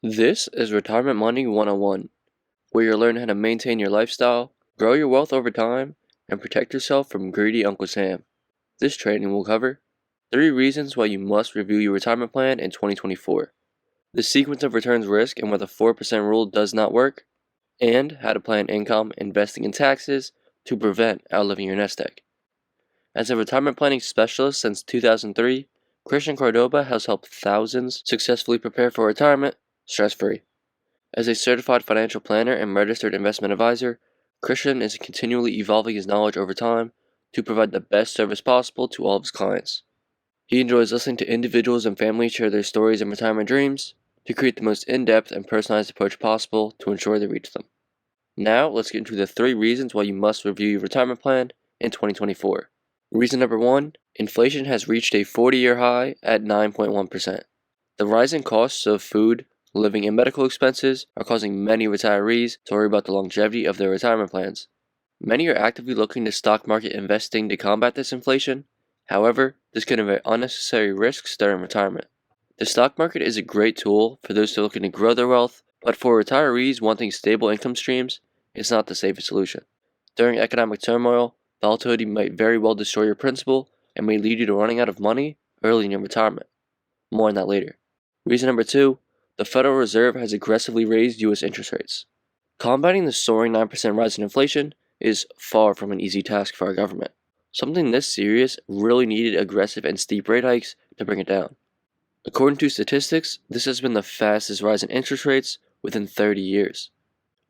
This is Retirement Money 101, where you'll learn how to maintain your lifestyle, grow your wealth over time, and protect yourself from greedy Uncle Sam. This training will cover 3 reasons why you must review your retirement plan in 2024, the sequence of returns risk and why the 4% rule does not work, and how to plan income, investing, and taxes to prevent outliving your nest egg. As a retirement planning specialist since 2003, Christian Cordoba has helped thousands successfully prepare for retirement stress-free. As a certified financial planner and registered investment advisor, Christian is continually evolving his knowledge over time to provide the best service possible to all of his clients. He enjoys listening to individuals and families share their stories and retirement dreams to create the most in-depth and personalized approach possible to ensure they reach them. Now, let's get into the 3 reasons why you must review your retirement plan in 2024. Reason number 1, inflation has reached a 40-year high at 9.1%. The rising costs of food, living, and medical expenses are causing many retirees to worry about the longevity of their retirement plans. Many are actively looking to stock market investing to combat this inflation. However, this can invite unnecessary risks during retirement. The stock market is a great tool for those who are looking to grow their wealth, but for retirees wanting stable income streams, it's not the safest solution. During economic turmoil, volatility might very well destroy your principal and may lead you to running out of money early in your retirement. More on that later. Reason number 2, the Federal Reserve has aggressively raised U.S. interest rates. Combating the soaring 9% rise in inflation is far from an easy task for our government. Something this serious really needed aggressive and steep rate hikes to bring it down. According to statistics, this has been the fastest rise in interest rates within 30 years.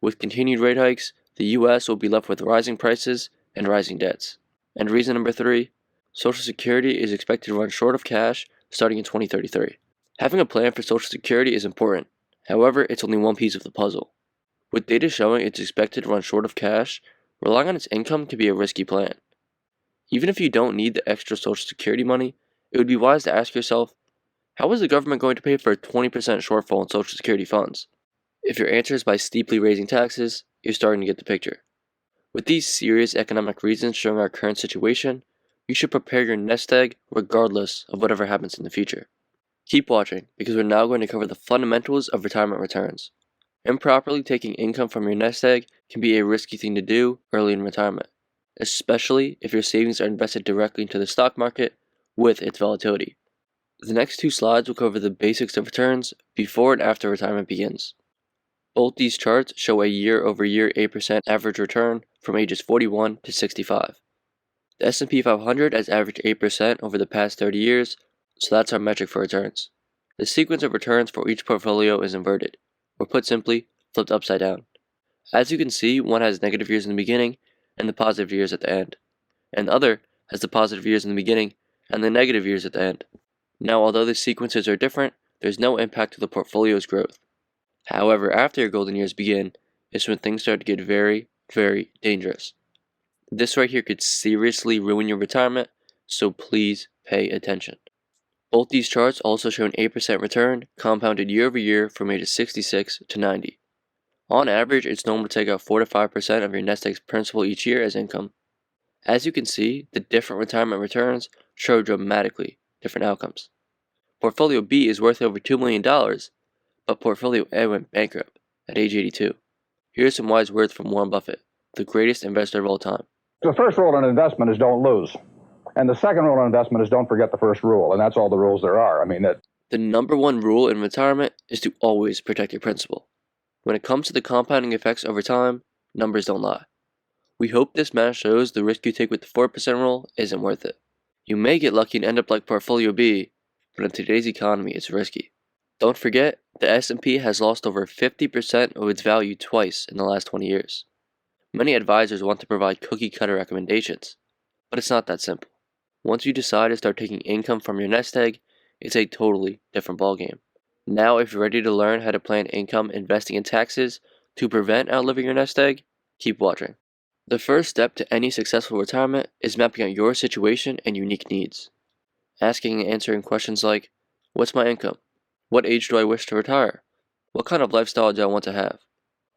With continued rate hikes, the U.S. will be left with rising prices and rising debts. And reason number 3, Social Security is expected to run short of cash starting in 2033. Having a plan for Social Security is important. However, it's only one piece of the puzzle. With data showing it's expected to run short of cash, relying on its income can be a risky plan. Even if you don't need the extra Social Security money, it would be wise to ask yourself, how is the government going to pay for a 20% shortfall in Social Security funds? If your answer is by steeply raising taxes, you're starting to get the picture. With these serious economic reasons showing our current situation, you should prepare your nest egg regardless of whatever happens in the future. Keep watching, because we're now going to cover the fundamentals of retirement returns. Improperly taking income from your nest egg can be a risky thing to do early in retirement, especially if your savings are invested directly into the stock market with its volatility. The next 2 slides will cover the basics of returns before and after retirement begins. Both these charts show a year-over-year 8% average return from ages 41 to 65. The S&P 500 has averaged 8% over the past 30 years, so that's our metric for returns. The sequence of returns for each portfolio is inverted, or put simply, flipped upside down. As you can see, one has negative years in the beginning and the positive years at the end, and the other has the positive years in the beginning and the negative years at the end. Now, although the sequences are different, there's no impact to the portfolio's growth. However, after your golden years begin, is when things start to get very, very dangerous. This right here could seriously ruin your retirement, so please pay attention. Both these charts also show an 8% return compounded year over year from ages 66 to 90. On average, it's normal to take out 4 to 5% of your nest egg's principal each year as income. As you can see, the different retirement returns show dramatically different outcomes. Portfolio B is worth over $2 million, but Portfolio A went bankrupt at age 82. Here's some wise words from Warren Buffett, the greatest investor of all time. The first rule in investment is don't lose. And the second rule in investment is don't forget the first rule. And that's all the rules there are. The number 1 rule in retirement is to always protect your principal. When it comes to the compounding effects over time, numbers don't lie. We hope this math shows the risk you take with the 4% rule isn't worth it. You may get lucky and end up like Portfolio B, but in today's economy, it's risky. Don't forget, the S&P has lost over 50% of its value twice in the last 20 years. Many advisors want to provide cookie-cutter recommendations, but it's not that simple. Once you decide to start taking income from your nest egg, it's a totally different ballgame. Now, if you're ready to learn how to plan income, investing, and taxes to prevent outliving your nest egg, keep watching. The first step to any successful retirement is mapping out your situation and unique needs. Asking and answering questions like, what's my income? What age do I wish to retire? What kind of lifestyle do I want to have?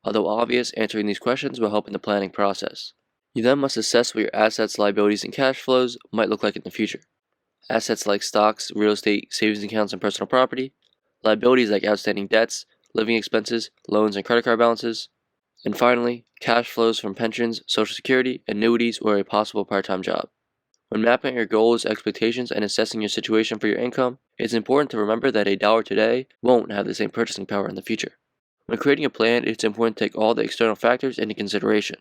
Although obvious, answering these questions will help in the planning process. You then must assess what your assets, liabilities, and cash flows might look like in the future. Assets like stocks, real estate, savings accounts, and personal property. Liabilities like outstanding debts, living expenses, loans, and credit card balances. And finally, cash flows from pensions, Social Security, annuities, or a possible part-time job. When mapping out your goals, expectations, and assessing your situation for your income, it's important to remember that a dollar today won't have the same purchasing power in the future. When creating a plan, it's important to take all the external factors into consideration.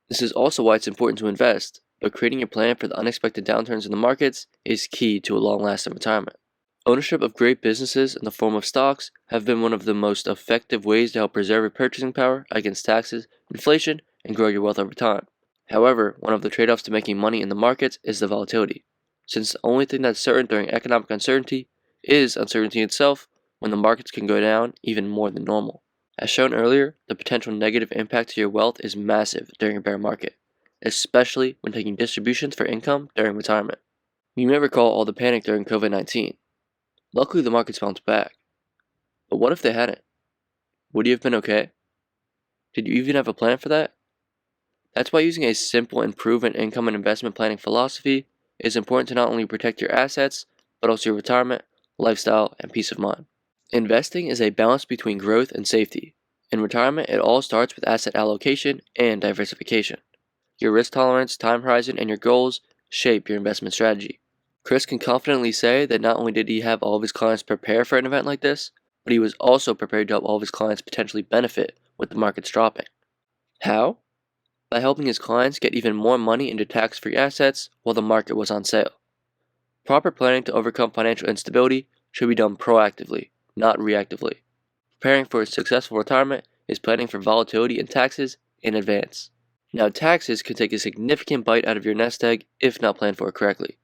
This is also why it's important to invest, but creating a plan for the unexpected downturns in the markets is key to a long-lasting retirement. Ownership of great businesses in the form of stocks have been one of the most effective ways to help preserve your purchasing power against taxes, inflation, and grow your wealth over time. However, one of the trade-offs to making money in the markets is the volatility, since the only thing that's certain during economic uncertainty is uncertainty itself, when the markets can go down even more than normal. As shown earlier, the potential negative impact to your wealth is massive during a bear market, especially when taking distributions for income during retirement. You may recall all the panic during COVID-19. Luckily, the markets bounced back. But what if they hadn't? Would you have been okay? Did you even have a plan for that? That's why using a simple and proven income and investment planning philosophy is important to not only protect your assets, but also your retirement, lifestyle, and peace of mind. Investing is a balance between growth and safety. In retirement, it all starts with asset allocation and diversification. Your risk tolerance, time horizon, and your goals shape your investment strategy. Chris can confidently say that not only did he have all of his clients prepare for an event like this, but he was also prepared to help all of his clients potentially benefit with the markets dropping. How? By helping his clients get even more money into tax-free assets while the market was on sale. Proper planning to overcome financial instability should be done proactively, not reactively. Preparing for a successful retirement is planning for volatility and taxes in advance. Now, taxes can take a significant bite out of your nest egg if not planned for correctly.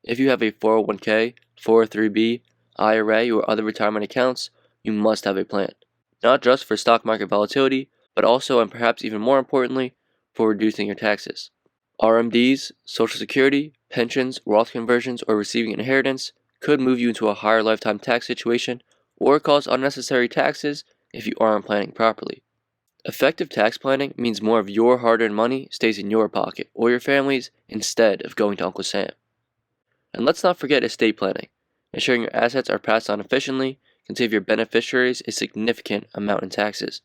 If you have a 401k, 403b, IRA, or other retirement accounts, you must have a plan. Not just for stock market volatility, but also, and perhaps even more importantly, for reducing your taxes. RMDs, Social Security, pensions, Roth conversions, or receiving inheritance could move you into a higher lifetime tax situation or cause unnecessary taxes if you aren't planning properly. Effective tax planning means more of your hard-earned money stays in your pocket or your family's instead of going to Uncle Sam. And let's not forget estate planning. Ensuring your assets are passed on efficiently can save your beneficiaries a significant amount in taxes.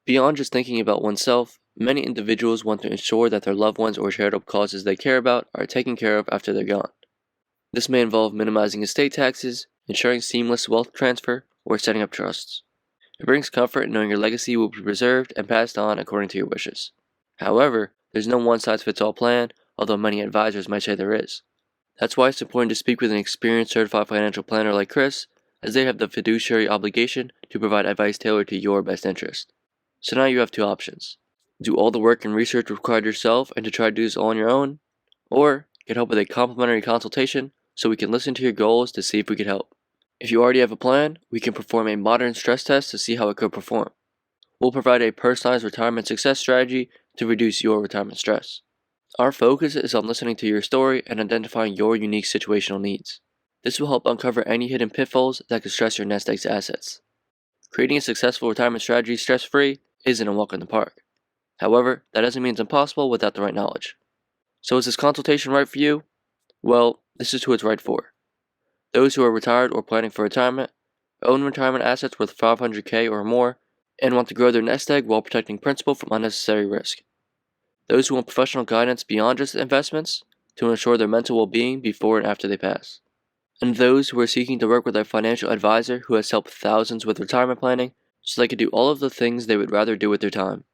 Beyond just thinking about oneself, many individuals want to ensure that their loved ones or charitable causes they care about are taken care of after they're gone. This may involve minimizing estate taxes, ensuring seamless wealth transfer, or setting up trusts. It brings comfort knowing your legacy will be preserved and passed on according to your wishes. However, there's no one-size-fits-all plan, although many advisors might say there is. That's why it's important to speak with an experienced certified financial planner like Chris, as they have the fiduciary obligation to provide advice tailored to your best interest. So now you have two options. Do all the work and research required yourself and to try to do this all on your own, or get help with a complimentary consultation so we can listen to your goals to see if we could help. If you already have a plan, we can perform a modern stress test to see how it could perform. We'll provide a personalized retirement success strategy to reduce your retirement stress. Our focus is on listening to your story and identifying your unique situational needs. This will help uncover any hidden pitfalls that could stress your nest egg's assets. Creating a successful retirement strategy stress-free isn't a walk in the park. However, that doesn't mean it's impossible without the right knowledge. So is this consultation right for you? Well, this is who it's right for. Those who are retired or planning for retirement, own retirement assets worth $500K or more, and want to grow their nest egg while protecting principal from unnecessary risk. Those who want professional guidance beyond just investments to ensure their mental well-being before and after they pass. And those who are seeking to work with a financial advisor who has helped thousands with retirement planning so they can do all of the things they would rather do with their time.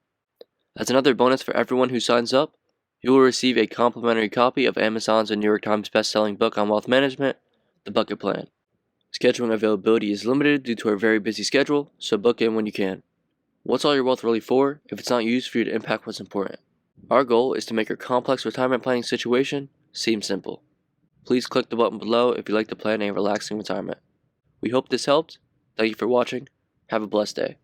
As another bonus for everyone who signs up, you will receive a complimentary copy of Amazon's and New York Times best-selling book on wealth management, The Bucket Plan. Scheduling availability is limited due to our very busy schedule, so book in when you can. What's all your wealth really for if it's not used for you to impact what's important? Our goal is to make your complex retirement planning situation seem simple. Please click the button below if you'd like to plan a relaxing retirement. We hope this helped. Thank you for watching. Have a blessed day.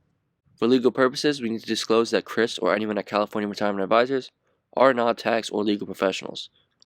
For legal purposes, we need to disclose that Chris or anyone at California Retirement Advisors are not tax or legal professionals.